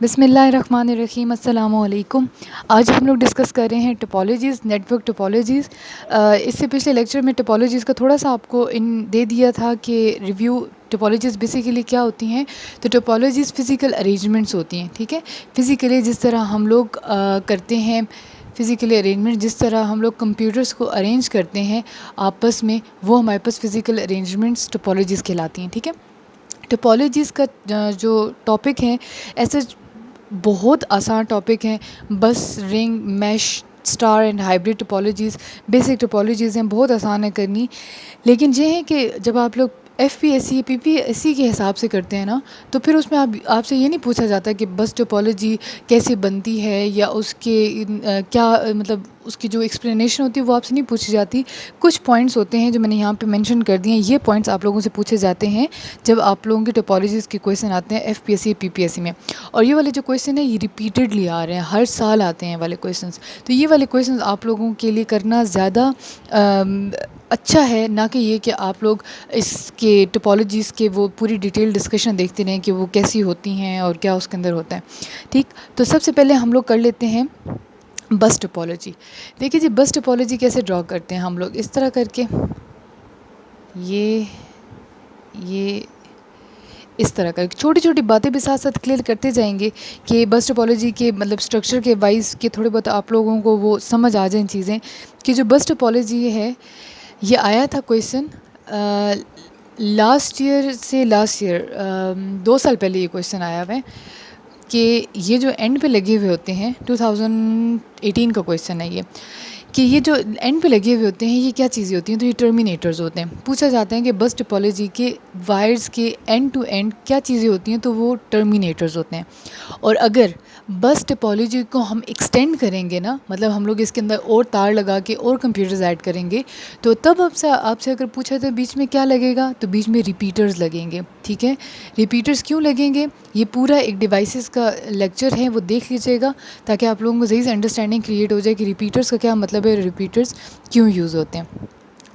बिस्मिल्लाहिर्रहमानिर्रहीम अस्सलामु अलैकुम। आज हम लोग डिस्कस कर रहे हैं टोपोलॉजीज़, नेटवर्क टोपोलॉजीज़। इससे पिछले लेक्चर में टोपोलॉजीज़ का थोड़ा सा आपको दे दिया था कि रिव्यू टोपोलॉजीज़ बेसिकली क्या होती हैं। तो टोपोलॉजीज़ फ़िज़िकल अरेंजमेंट्स होती हैं, ठीक है। फ़िज़िकली जिस तरह हम लोग करते हैं, फ़िज़िकली अरेंजमेंट जिस तरह हम लोग कंप्यूटर्स को अरेंज करते हैं आपस में, वो हमारे पास फ़िज़िकल अरेंजमेंट्स टोपोलॉजीज़ कहलाती हैं, ठीक है। टोपोलॉजीज़ का जो टॉपिक है, ऐसे बहुत आसान टॉपिक हैं। Bus, ring, mesh, star and hybrid topologies basic topologies हैं, बहुत आसान है करनी। लेकिन ये है कि जब आप लोग एफपीएससी पीपीएससी के हिसाब से करते हैं ना, तो फिर उसमें आपसे ये नहीं पूछा जाता कि बस टोपोलॉजी कैसे बनती है या उसके क्या मतलब उसकी जो एक्सप्लेनेशन होती है वो आपसे नहीं पूछी जाती। कुछ पॉइंट्स होते हैं जो मैंने यहाँ पे मेंशन कर दिए हैं, ये पॉइंट्स आप लोगों से पूछे जाते हैं जब आप लोगों के टोपोलॉजीज़ के क्वेश्चन आते हैं एफपीएससी पीपीएससी में। और ये वाले जो क्वेश्चन है ये रिपीटेडली आ रहे हैं, हर साल आते हैं वाले क्वेश्चंस। तो ये वाले क्वेश्चंस आप लोगों के लिए करना ज़्यादा अच्छा है, ना कि ये कि आप लोग इसके टोपोलॉजीज़ के वो पूरी डिटेल डिस्कशन देखते रहें कि वो कैसी होती हैं और क्या उसके अंदर होता है, ठीक। तो सबसे पहले हम लोग कर लेते हैं बस टोपोलॉजी। देखिए जी, बस टोपोलॉजी कैसे ड्रॉ करते हैं हम लोग, इस तरह करके ये इस तरह का छोटी छोटी बातें भी साथ साथ क्लियर करते जाएंगे कि बस टोपोलॉजी के मतलब स्ट्रक्चर के वाइज के थोड़े बहुत आप लोगों को वो समझ आ जाए चीज़ें कि जो बस टोपोलॉजी है, ये आया था क्वेश्चन लास्ट ईयर 2 साल पहले ये क्वेश्चन आया हुआ है कि ये जो एंड पे लगे हुए होते हैं, 2018 का क्वेश्चन है ये, कि ये जो एंड पे लगे हुए होते हैं ये क्या चीज़ें होती हैं। तो ये टर्मिनेटर्स होते हैं। पूछा जाता है कि बस टोपोलॉजी के वायर्स के एंड टू एंड क्या चीज़ें होती हैं, तो वो टर्मिनेटर्स होते हैं। और अगर बस टोपोलॉजी को हम एक्सटेंड करेंगे ना, मतलब हम लोग इसके अंदर और तार लगा के और कंप्यूटर्स ऐड करेंगे, तो तब आपसे अगर पूछा तो बीच में क्या लगेगा, तो बीच में रिपीटर्स लगेंगे, ठीक है। रिपीटर्स क्यों लगेंगे, ये पूरा एक डिवाइसेस का लेक्चर है, वो देख लीजिएगा ताकि आप लोगों को सही से अंडरस्टैंडिंग क्रिएट हो जाए कि रिपीटर्स का क्या मतलब है, रिपीटर्स क्यों यूज़ होते हैं,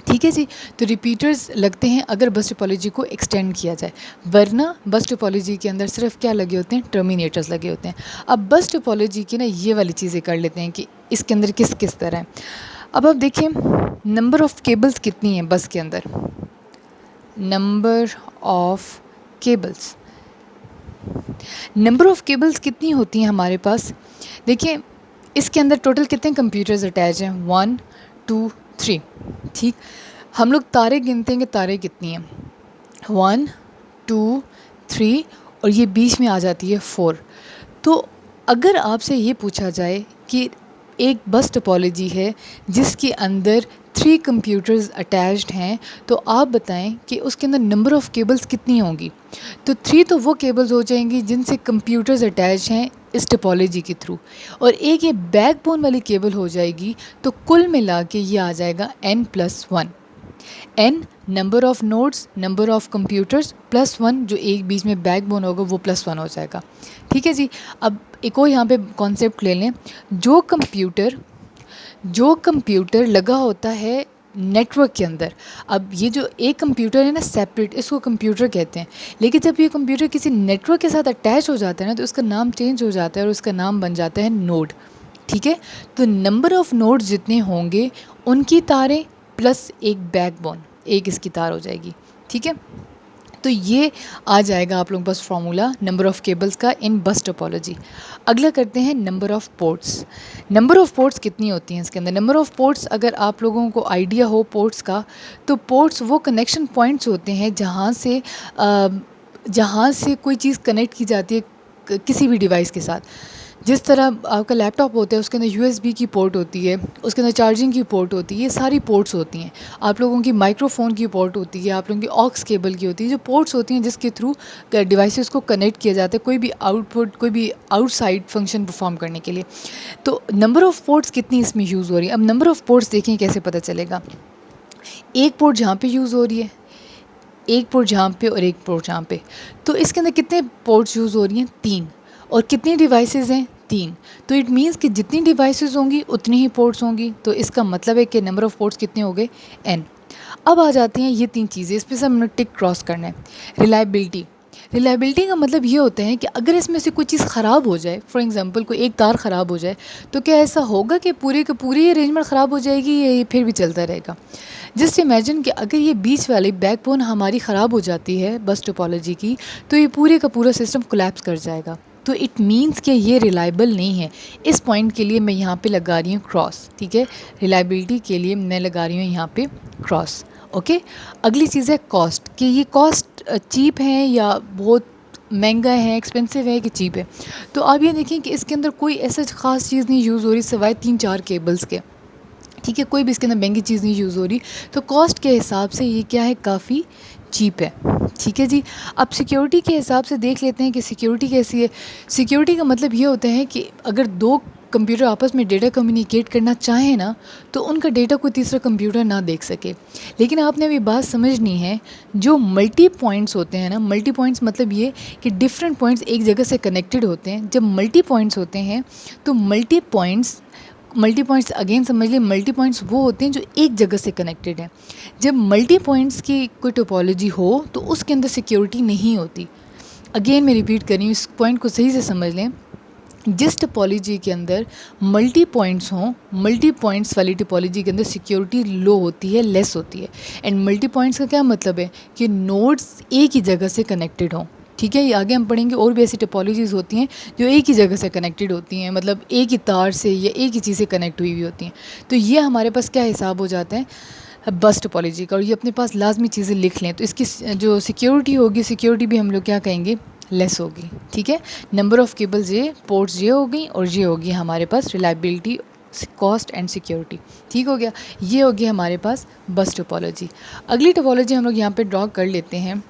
ठीक है जी। तो रिपीटर्स लगते हैं अगर बस टोपोलॉजी को एक्सटेंड किया जाए, वरना बस टोपोलॉजी के अंदर सिर्फ क्या लगे होते हैं, टर्मिनेटर्स लगे होते हैं। अब बस टोपोलॉजी की ना ये वाली चीज़ें कर लेते हैं कि इसके अंदर किस किस तरह है। अब आप देखिए नंबर ऑफ़ केबल्स कितनी है बस के अंदर, नंबर ऑफ़ केबल्स कितनी होती हैं हमारे पास। देखिए इसके अंदर टोटल कितने कंप्यूटर्स अटैच हैं, 1 2 3, ठीक। हम लोग तारे गिनते हैं कि तारे कितनी हैं, 1 2 3, और ये बीच में आ जाती है 4। तो अगर आपसे ये पूछा जाए कि एक बस टोपोलॉजी है जिसके अंदर 3 कंप्यूटर्स अटैच्ड हैं, तो आप बताएं कि उसके अंदर नंबर ऑफ़ केबल्स कितनी होंगी। तो 3 तो वो केबल्स हो जाएंगी जिनसे कंप्यूटर्स अटैच हैं इस टोपोलॉजी के थ्रू, और एक ये बैकबोन वाली केबल हो जाएगी। तो कुल मिला के ये आ जाएगा n+1, n number of nodes, number of computers +1, जो एक बीच में बैकबोन होगा वो +1 हो जाएगा, ठीक है जी। अब एक और यहाँ पे कॉन्सेप्ट ले लें, जो कंप्यूटर लगा होता है नेटवर्क के अंदर। अब ये जो एक कंप्यूटर है ना सेपरेट, इसको कंप्यूटर कहते हैं, लेकिन जब ये कंप्यूटर किसी नेटवर्क के साथ अटैच हो जाता है ना, तो उसका नाम चेंज हो जाता है और उसका नाम बन जाता है नोड, ठीक है। तो नंबर ऑफ़ नोड्स जितने होंगे उनकी तारें प्लस एक बैकबोन, एक इसकी तार हो जाएगी, ठीक है। तो ये आ जाएगा आप लोगों के पास फार्मूला नंबर ऑफ़ केबल्स का इन बस टोपोलॉजी। अगला करते हैं number of ports. Number of ports कितनी होती हैं इसके अंदर। नंबर ऑफ़ पोर्ट्स अगर आप लोगों को आइडिया हो पोर्ट्स का, तो पोर्ट्स वो कनेक्शन पॉइंट्स होते हैं जहाँ से कोई चीज़ कनेक्ट की जाती है किसी भी डिवाइस के साथ। जिस तरह आपका लैपटॉप होता है उसके अंदर यूएसबी की पोर्ट होती है, उसके अंदर चार्जिंग की पोर्ट होती है, ये सारी पोर्ट्स होती हैं। आप लोगों की माइक्रोफोन की पोर्ट होती है, आप लोगों की ऑक्स केबल की होती है, जो पोर्ट्स होती हैं जिसके थ्रू डिवाइसेस को कनेक्ट किया जाता है कोई भी आउटपुट, कोई भी आउटसाइड फंक्शन परफॉर्म करने के लिए। तो नंबर ऑफ़ पोर्ट्स कितनी इसमें यूज़ हो रही है। अब नंबर ऑफ़ पोर्ट्स देखें कैसे पता चलेगा। एक पोर्ट जहाँ पे यूज़ हो रही है, एक पोर्ट जहाँ पे और एक पोर्ट जहाँ पे, तो इसके अंदर कितने पोर्ट्स यूज़ हो रही हैं, 3। और कितनी डिवाइसेस हैं, 3। तो इट मीन्स कि जितनी डिवाइसेस होंगी उतनी ही पोर्ट्स होंगी। तो इसका मतलब है कि नंबर ऑफ़ पोर्ट्स कितने हो गए, n। अब आ जाती हैं ये 3 चीज़ें, इस पर से हमने टिक क्रॉस करना है। रिलायबिलिटी, रिलायबिलिटी का मतलब ये होता है कि अगर इसमें से कोई चीज़ ख़राब हो जाए, फॉर एग्जांपल कोई एक तार ख़राब हो जाए, तो क्या ऐसा होगा कि पूरी की पूरी अरेंजमेंट ख़राब हो जाएगी या ये फिर भी चलता रहेगा। जस्ट इमेजिन कि अगर ये बीच वाली बैकबोन हमारी ख़राब हो जाती है बस टोपोलॉजी की, तो ये पूरे का पूरा सिस्टम कोलैप्स कर जाएगा। तो इट मीन्स कि ये रिलायबल नहीं है। इस पॉइंट के लिए मैं यहाँ पे लगा रही हूँ क्रॉस, ठीक है। रिलायबिलिटी के लिए मैं लगा रही हूँ यहाँ पे क्रॉस, ओके। अगली चीज़ है कॉस्ट, कि ये कॉस्ट चीप है या बहुत महंगा है, एक्सपेंसिव है कि चीप है। तो आप ये देखें कि इसके अंदर कोई ऐसा ख़ास चीज़ नहीं यूज़ हो रही सिवाय 3-4 केबल्स के, ठीक है। कोई भी इसके अंदर महंगी चीज़ नहीं यूज़ हो रही। तो कॉस्ट के हिसाब से ये क्या है, काफ़ी चीप है, ठीक है जी। अब सिक्योरिटी के हिसाब से देख लेते हैं कि सिक्योरिटी कैसी है। सिक्योरिटी का मतलब ये होता है कि अगर दो कंप्यूटर आपस में डेटा कम्युनिकेट करना चाहें ना, तो उनका डेटा कोई तीसरा कंप्यूटर ना देख सके। लेकिन आपने अभी बात समझनी है, जो मल्टी पॉइंट्स होते हैं ना, मल्टी पॉइंट्स मतलब ये कि डिफरेंट पॉइंट्स एक जगह से कनेक्टेड होते हैं। जब मल्टी पॉइंट्स होते हैं तो मल्टी पॉइंट्स अगेन समझ लें, मल्टी पॉइंट्स वो होते हैं जो एक जगह से कनेक्टेड हैं। जब मल्टी पॉइंट्स की कोई टोपोलॉजी हो तो उसके अंदर सिक्योरिटी नहीं होती। अगेन मैं रिपीट कर रही हूँ, इस पॉइंट को सही से समझ लें। जिस टोपोलॉजी के अंदर मल्टी पॉइंट्स हों, मल्टी पॉइंट्स वाली टोपोलॉजी के अंदर सिक्योरिटी लो होती है, लेस होती है। एंड मल्टी पॉइंट्स का क्या मतलब है कि नोड्स एक ही जगह से कनेक्टेड हों, ठीक है। ये आगे हम पढ़ेंगे, और भी ऐसी टोपोलॉजीज़ होती हैं जो एक ही जगह से कनेक्टेड होती हैं, मतलब एक ही तार से या एक ही चीज़ से कनेक्ट हुई होती हैं। तो ये हमारे पास क्या हिसाब हो जाता है बस टोपोलॉजी का। और ये अपने पास लाजमी चीज़ें लिख लें, तो इसकी जो सिक्योरिटी होगी, सिक्योरिटी भी हम लोग क्या कहेंगे, लेस होगी, ठीक है। नंबर ऑफ़ केबल्स ये, पोर्ट्स ये हो गई, और ये होगी हमारे पास रिलायबिलिटी, कॉस्ट एंड सिक्योरिटी, ठीक हो गया। ये होगी हमारे पास बस टोपोलॉजी। अगली टोपोलॉजी हम लोग यहाँ पे ड्रॉ कर लेते हैं,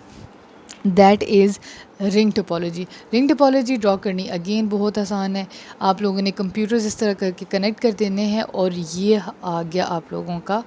that is ring topology. Ring topology draw करनी अगेन बहुत आसान है। आप लोगों ने कंप्यूटर्स इस तरह करके कनेक्ट कर देने हैं, और ये आ गया आप लोगों का,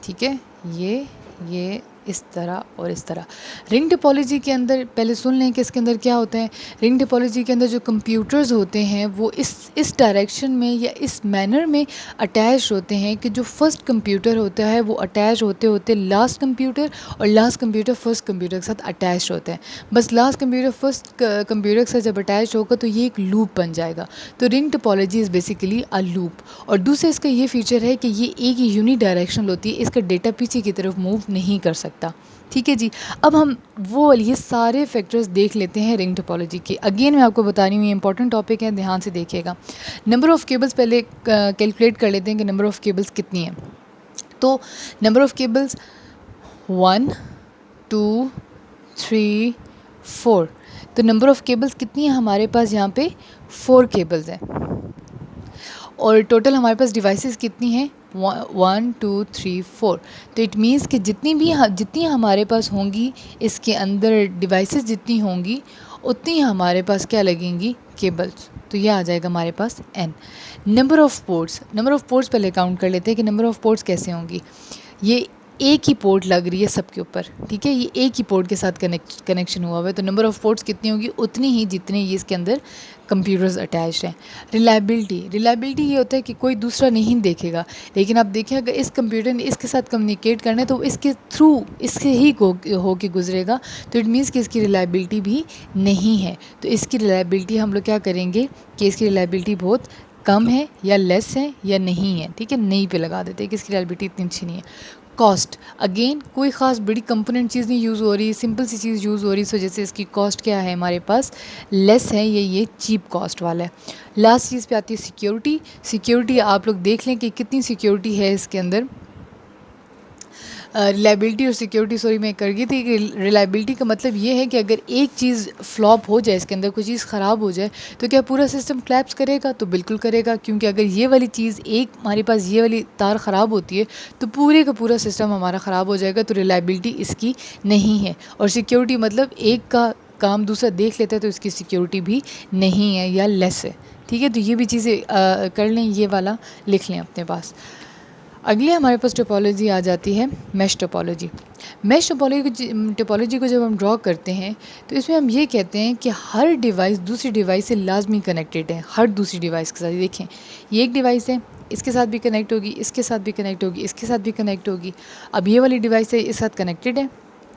ठीक है, ये इस तरह और इस तरह। रिंग टोपोलॉजी के अंदर पहले सुन लें कि इसके अंदर क्या होता है। रिंग टोपोलॉजी के अंदर जो कंप्यूटर्स होते हैं वो इस डायरेक्शन में या इस मैनर में अटैच होते हैं कि जो फर्स्ट कंप्यूटर होता है वो अटैच होते होते लास्ट कंप्यूटर, और लास्ट कंप्यूटर फर्स्ट कंप्यूटर के साथ अटैच होता है। बस लास्ट कंप्यूटर फर्स्ट कंप्यूटर के साथ जब अटैच होगा तो ये एक लूप बन जाएगा। तो ring topology is basically a loop. और दूसरा इसका ये फीचर है कि ये एक ही यूनी डायरेक्शन होती है, इसका डेटा पीछे की तरफ मूव नहीं कर सकता, ठीक है जी। अब हम वो ये सारे फैक्टर्स देख लेते हैं रिंग टोपोलॉजी के। अगेन मैं आपको बता रही हूँ, ये इंपॉर्टेंट टॉपिक है, ध्यान से देखिएगा। नंबर ऑफ़ केबल्स पहले कैलकुलेट कर लेते हैं कि नंबर ऑफ़ केबल्स कितनी है। तो नंबर ऑफ़ केबल्स 1 2 3 4। तो नंबर ऑफ़ केबल्स कितनी है हमारे पास, यहाँ पे 4 केबल्स हैं। और टोटल हमारे पास डिवाइसेस कितनी हैं, 1 2 3 4। तो इट मीन्स कि जितनी हमारे पास होंगी इसके अंदर डिवाइसेस जितनी होंगी उतनी हमारे पास क्या लगेंगी, केबल्स। तो ये आ जाएगा हमारे पास n। नंबर ऑफ़ पोर्ट्स पहले काउंट कर लेते हैं कि नंबर ऑफ़ पोर्ट्स कैसे होंगी। ये एक ही पोर्ट लग रही है सबके ऊपर, ठीक है, ये एक ही पोर्ट के साथ कनेक्शन हुआ हुआ है। तो नंबर ऑफ़ पोर्ट्स कितनी होगी, उतनी ही जितने ये इसके अंदर कंप्यूटर्स अटैच्ड हैं। रिलायबिलिटी ये होता है कि कोई दूसरा नहीं देखेगा, लेकिन आप देखें अगर इस कंप्यूटर ने इसके साथ कम्युनिकेट करना है तो इसके थ्रू इससे ही हो के गुजरेगा। तो इट मीन्स कि इसकी रिलायबिलिटी भी नहीं है। तो इसकी रिलायबिलिटी हम लोग क्या करेंगे कि इसकी रिलायबिलिटी बहुत कम है या लेस है या नहीं है, ठीक है, नहीं पे लगा देते हैं कि इसकी रिलायबिलिटी इतनी अच्छी नहीं है। कॉस्ट अगेन कोई ख़ास बड़ी कंपोनेंट चीज़ नहीं यूज़ हो रही, सिंपल सी चीज़ यूज़ हो रही, इस वजह से इसकी कॉस्ट क्या है हमारे पास, लेस है, ये चीप कॉस्ट वाला है। लास्ट चीज़ पे आती है सिक्योरिटी आप लोग देख लें कि कितनी सिक्योरिटी है इसके अंदर। रिलायबिलिटी और सिक्योरिटी सॉरी मैं कर गई थी कि रिलायबिलिटी का मतलब ये है कि अगर एक चीज़ फ्लॉप हो जाए, इसके अंदर कोई चीज़ ख़राब हो जाए, तो क्या पूरा सिस्टम क्लैप्स करेगा, तो बिल्कुल करेगा। क्योंकि अगर ये वाली चीज़ एक हमारे पास ये वाली तार ख़राब होती है तो पूरे का पूरा सिस्टम हमारा ख़राब हो जाएगा। तो रिलायबिलिटी इसकी नहीं है। और सिक्योरिटी मतलब एक का काम दूसरा देख लेता है, तो इसकी सिक्योरिटी भी नहीं है या लेस है, ठीक है। तो ये भी चीज़ें कर लें, ये वाला लिख लें अपने पास। अगली हमारे पास टोपोलॉजी आ जाती है मैश टोपोलॉजी। मैश टोपोलॉजी को जब हम ड्रॉ करते हैं तो इसमें हम ये कहते हैं कि हर डिवाइस दूसरी डिवाइस से लाजमी कनेक्टेड है। हर दूसरी डिवाइस के साथ देखें, ये एक डिवाइस है, इसके साथ भी कनेक्ट होगी, इसके साथ भी कनेक्ट होगी, इसके साथ भी कनेक्ट होगी। अब ये वाली डिवाइस है, इस साथ कनेक्टेड है,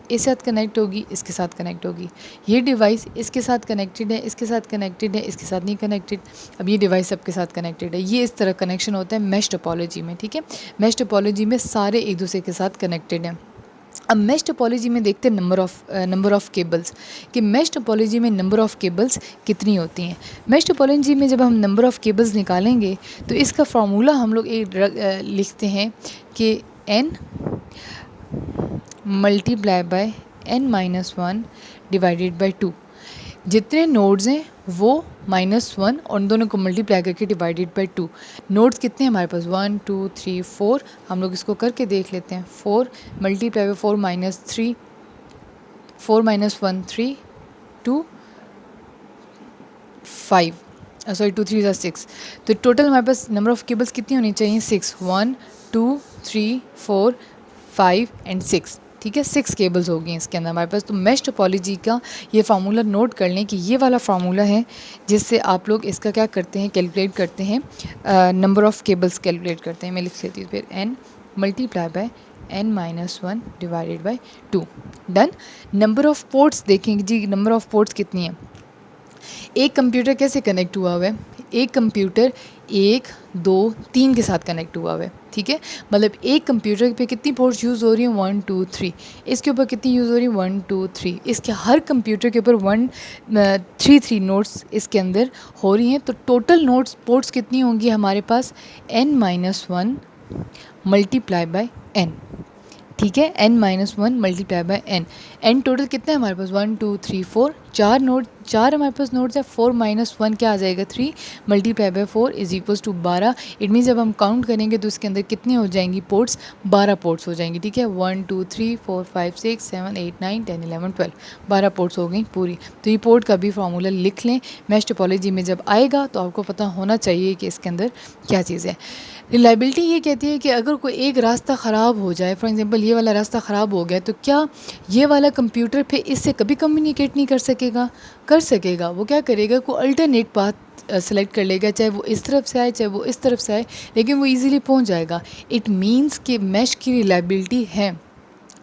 इसके साथ कनेक्ट होगी, इसके साथ कनेक्ट होगी। ये डिवाइस इसके साथ कनेक्टेड है, इसके साथ कनेक्टेड है, इसके साथ नहीं कनेक्टेड। अब ये डिवाइस सबके साथ कनेक्टेड है। ये इस तरह कनेक्शन होता है मैश टोपोलॉजी में, ठीक है। मैश टोपोलॉजी में सारे एक दूसरे के साथ कनेक्टेड हैं। अब मैश टोपोलॉजी में देखते हैं नंबर ऑफ़ केबल्स, कि मैश टोपोलॉजी में नंबर ऑफ़ केबल्स कितनी होती हैं। मैश टोपोलॉजी में जब हम नंबर ऑफ़ केबल्स निकालेंगे तो इसका फार्मूला हम लोग लिखते हैं कि n multiply by n-1 divided by 2। जितने नोड्स हैं वो -1 और उन दोनों को मल्टीप्लाई करके डिवाइडेड बाय 2। नोड्स कितने हैं हमारे पास, 1 2 3 4। हम लोग इसको करके देख लेते हैं। 4 मल्टीप्लाई बाय 4 -3, 4 -1 3, 2 5, सॉरी 2 3 6। तो टोटल हमारे पास नंबर ऑफ़ केबल्स कितनी होनी चाहिए, 6। 1 2 3 4 5 एंड 6, ठीक है। 6 केबल्स होगी इसके अंदर हमारे पास। तो मैश टोपोलॉजी का ये फार्मूला नोट कर लें कि ये वाला फार्मूला है जिससे आप लोग इसका क्या करते हैं, कैलकुलेट करते हैं, नंबर ऑफ़ केबल्स कैलकुलेट करते हैं। मैं लिख लेती हूँ फिर n multiply by n-1 divided by 2। Done. Number of ports देखेंगे जी, नंबर ऑफ़ पोर्ट्स कितनी है। एक कंप्यूटर कैसे कनेक्ट हुआ हुआ है, एक कंप्यूटर 1 2 3 के साथ कनेक्ट हुआ हुआ है, ठीक है। मतलब एक कंप्यूटर पे कितनी पोर्ट्स यूज़ हो रही हैं, 1 2 3। इसके ऊपर कितनी यूज़ हो रही है, 1 2 3। इसके हर कंप्यूटर के ऊपर 3 नोट्स इसके अंदर हो रही हैं। तो टोटल नोट्स पोर्ट्स कितनी होंगी हमारे पास, n-1 मल्टीप्लाई बाय n, ठीक है। n-1 multiply by n total कितना है हमारे पास, 1 2 3 4। चार हमारे पास नोट्स है। 4 -1 क्या आ जाएगा, 3 multiply by 4 is equals to 12। It mean जब हम काउंट करेंगे तो इसके अंदर कितनी हो जाएंगी पोर्ट्स, 12 पोर्ट्स हो जाएंगी, ठीक है। 1 2 3 4 5 6 7 8 9 10 11 12, 12 पोर्ट्स हो गई पूरी। तो ये पोर्ट का भी फार्मूला लिख लें। मैश टोपोलॉजी में जब आएगा तो आपको पता होना चाहिए कि इसके अंदर क्या चीज़ है। रिलायबिलिटी ये कहती है कि अगर कोई एक रास्ता ख़राब हो जाए, फॉर एग्जांपल ये वाला रास्ता ख़राब हो गया, तो क्या ये वाला कंप्यूटर फिर इससे कभी कम्युनिकेट नहीं कर सकेगा, कर सकेगा। वो क्या करेगा, कोई अल्टरनेट पाथ सेलेक्ट कर लेगा, चाहे वो इस तरफ से आए चाहे वो इस तरफ से आए, लेकिन वो इजीली पहुंच जाएगा। इट मीन्स कि मैश की रिलायबिलिटी है।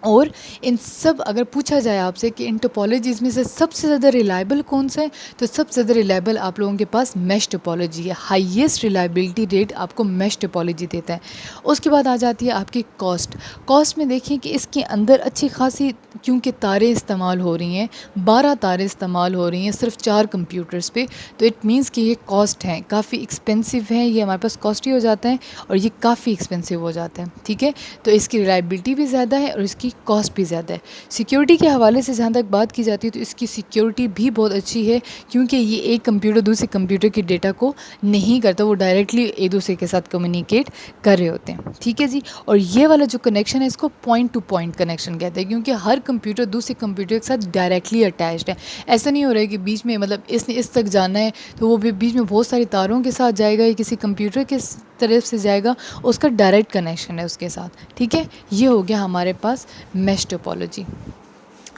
और इन सब अगर पूछा जाए आपसे कि इन टोपोलॉजीज़ में से सबसे ज़्यादा रिलायबल कौन सा है, तो सबसे ज़्यादा रिलायबल आप लोगों के पास मैश टोपोलॉजी है। हाईएस्ट रिलायबिलिटी रेट आपको मैश टोपोलॉजी देता है। उसके बाद आ जाती है आपकी कॉस्ट में देखिए कि इसके अंदर अच्छी खासी, क्योंकि तारें इस्तेमाल हो रही हैं, 12 तारें इस्तेमाल हो रही हैं सिर्फ 4 कंप्यूटर्स पे, तो इट मीन्स कि ये कॉस्ट हैं, काफ़ी एक्सपेंसिव हैं, ये हमारे पास कॉस्टली हो जाता है और ये काफ़ी एक्सपेंसिव हो जाता है, ठीक है। तो इसकी रिलायबिलिटी भी ज़्यादा है और इसकी कॉस्ट भी ज़्यादा है। सिक्योरिटी के हवाले से जहाँ तक बात की जाती है तो इसकी सिक्योरिटी भी बहुत अच्छी है, क्योंकि ये एक कंप्यूटर दूसरे कंप्यूटर के डेटा को नहीं करता, वो डायरेक्टली एक दूसरे के साथ कम्युनिकेट कर रहे होते हैं, ठीक है जी। और ये वाला जो कनेक्शन है इसको पॉइंट टू पॉइंट कनेक्शन कहते हैं, क्योंकि हर कंप्यूटर दूसरे कंप्यूटर के साथ डायरेक्टली अटैच्ड है। ऐसा नहीं हो रहा है कि बीच में, मतलब इसने इस तक जाना है तो वो भी बीच में बहुत सारी तारों के साथ जाएगा या किसी कंप्यूटर के तरफ से जाएगा, उसका डायरेक्ट कनेक्शन है उसके साथ, ठीक है। ये हो गया हमारे पास मैश टोपोलॉजी।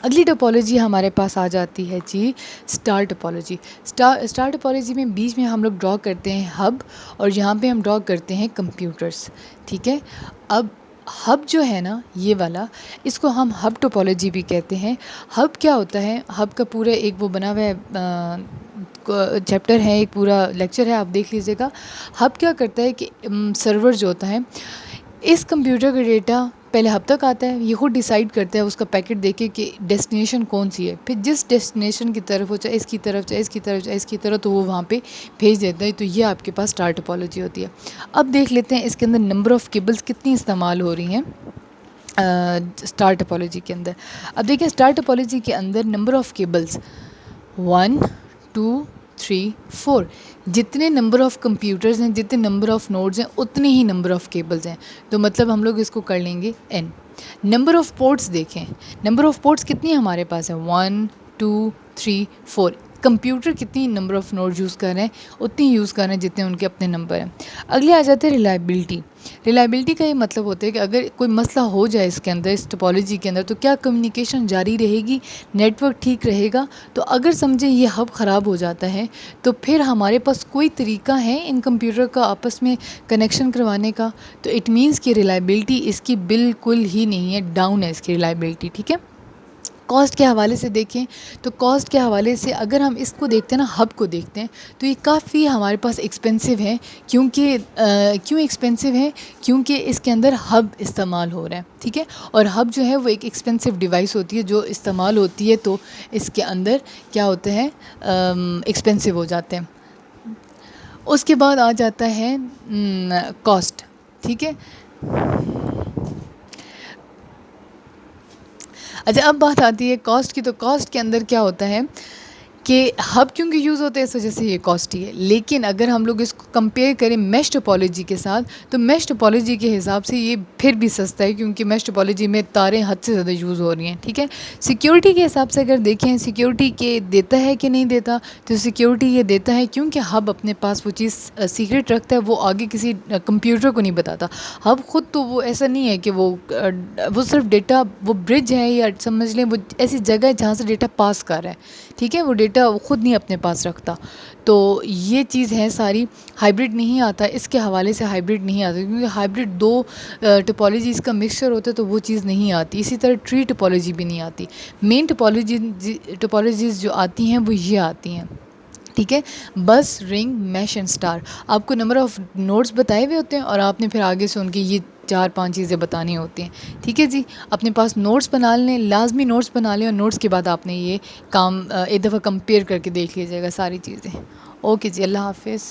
अगली टोपोलॉजी हमारे पास आ जाती है जी स्टार टोपोलॉजी। स्टार टोपोलॉजी में बीच में हम लोग ड्रॉ करते हैं हब, और यहाँ पे हम ड्रॉ करते हैं कंप्यूटर्स, ठीक है। अब हब जो है ना ये वाला, इसको हम हब टोपोलॉजी भी कहते हैं। हब क्या होता है, हब का पूरा एक वो बना हुआ है, चैप्टर है, एक पूरा लेक्चर है, आप देख लीजिएगा। हब क्या करता है कि सर्वर जो होता है, इस कंप्यूटर का डेटा पहले हब तक आता है, ये खुद डिसाइड करता है उसका पैकेट देके कि डेस्टिनेशन कौन सी है, फिर जिस डेस्टिनेशन की तरफ हो, चाहे इसकी तरफ चाहे इसकी तरफ चाहे इसकी तरफ, तो वो वहाँ पे भेज देता है। तो ये आपके पास स्टार टोपोलॉजी होती है। अब देख लेते हैं इसके अंदर नंबर ऑफ़ केबल्स कितनी इस्तेमाल हो रही हैं स्टार टोपोलॉजी के अंदर। अब देखिए स्टार टोपोलॉजी के अंदर नंबर ऑफ़ केबल्स 1 2 3 4। जितने नंबर ऑफ़ कंप्यूटर्स हैं, जितने नंबर ऑफ़ नोड्स हैं, उतने ही नंबर ऑफ़ केबल्स हैं। तो मतलब हम लोग इसको कर लेंगे n। नंबर ऑफ़ पोर्ट्स देखें, नंबर ऑफ़ पोर्ट्स कितनी हमारे पास है, 1 2 3 4। कंप्यूटर कितनी नंबर ऑफ़ नोड यूज़ कर रहे हैं, उतनी यूज़ कर रहे हैं जितने उनके अपने नंबर हैं। अगले आ जाते हैं रिलायबिलिटी। रिलायबिलिटी का ये मतलब होता है कि अगर कोई मसला हो जाए इसके अंदर, इस टोपोलॉजी के अंदर, तो क्या कम्युनिकेशन जारी रहेगी, नेटवर्क ठीक रहेगा। तो अगर समझें ये हब ख़राब हो जाता है तो फिर हमारे पास कोई तरीका है इन कंप्यूटर का आपस में कनेक्शन करवाने का, तो इट मीन्स कि रिलायबिलिटी इसकी बिल्कुल ही नहीं है, डाउन है इसकी रिलायबिलिटी, ठीक है। कॉस्ट के हवाले से देखें तो कॉस्ट के हवाले से अगर हम इसको देखते हैं ना, हब को देखते हैं, तो ये काफ़ी हमारे पास एक्सपेंसिव है। क्योंकि क्यों एक्सपेंसिव है? क्योंकि इसके अंदर हब इस्तेमाल हो रहा है, ठीक है। और हब जो है वो एक एक्सपेंसिव डिवाइस होती है जो इस्तेमाल होती है, तो इसके अंदर क्या होते हैं, एक्सपेंसिव हो जाते हैं। उसके बाद आ जाता है कॉस्ट, ठीक है। अच्छा, अब बात आती है कॉस्ट की। तो कॉस्ट के अंदर क्या होता है कि हब क्योंकि यूज़ होते हैं, इस वजह से ये कॉस्टली है। लेकिन अगर हम लोग इसको कंपेयर करें मैश टोपोलॉजी के साथ, तो मैश टोपोलॉजी के हिसाब से ये फिर भी सस्ता है, क्योंकि मैश टोपोलॉजी में तारें हद से ज़्यादा यूज़ हो रही हैं, ठीक है। सिक्योरिटी के हिसाब से अगर देखें, सिक्योरिटी के देता है कि नहीं देता, तो सिक्योरिटी ये देता है, क्योंकि हब अपने पास वो चीज़ सीक्रेट रखता है, वो आगे किसी कंप्यूटर को नहीं बताता। हब खुद तो वो ऐसा नहीं है कि वो सिर्फ डेटा, वो ब्रिज है, या समझ लें वो ऐसी जगह है जहाँ से डेटा पास कर रहा है, ठीक है। वो डेटा वो खुद नहीं अपने पास रखता। तो ये चीज़ है सारी। हाइब्रिड नहीं आता इसके हवाले से, हाइब्रिड नहीं आता, क्योंकि हाइब्रिड दो टोपोलॉजीज़ का मिक्सचर होता है, तो वो चीज़ नहीं आती। इसी तरह ट्री टोपोलॉजी भी नहीं आती। मेन टोपोलॉजीज़ जो आती हैं वो ये आती हैं, ठीक है। बस, रिंग, मैश एंड स्टार। आपको नंबर ऑफ़ नोड्स बताए हुए होते हैं, और आपने फिर आगे से उनकी ये 4-5 चीज़ें बतानी होती हैं, ठीक है जी। अपने पास नोट्स बना लें, लाजमी नोट्स बना लें, और नोट्स के बाद आपने ये काम एक दफ़ा कंपेयर करके देख लीजिएगा सारी चीज़ें। ओके जी, अल्लाह हाफ़िज़।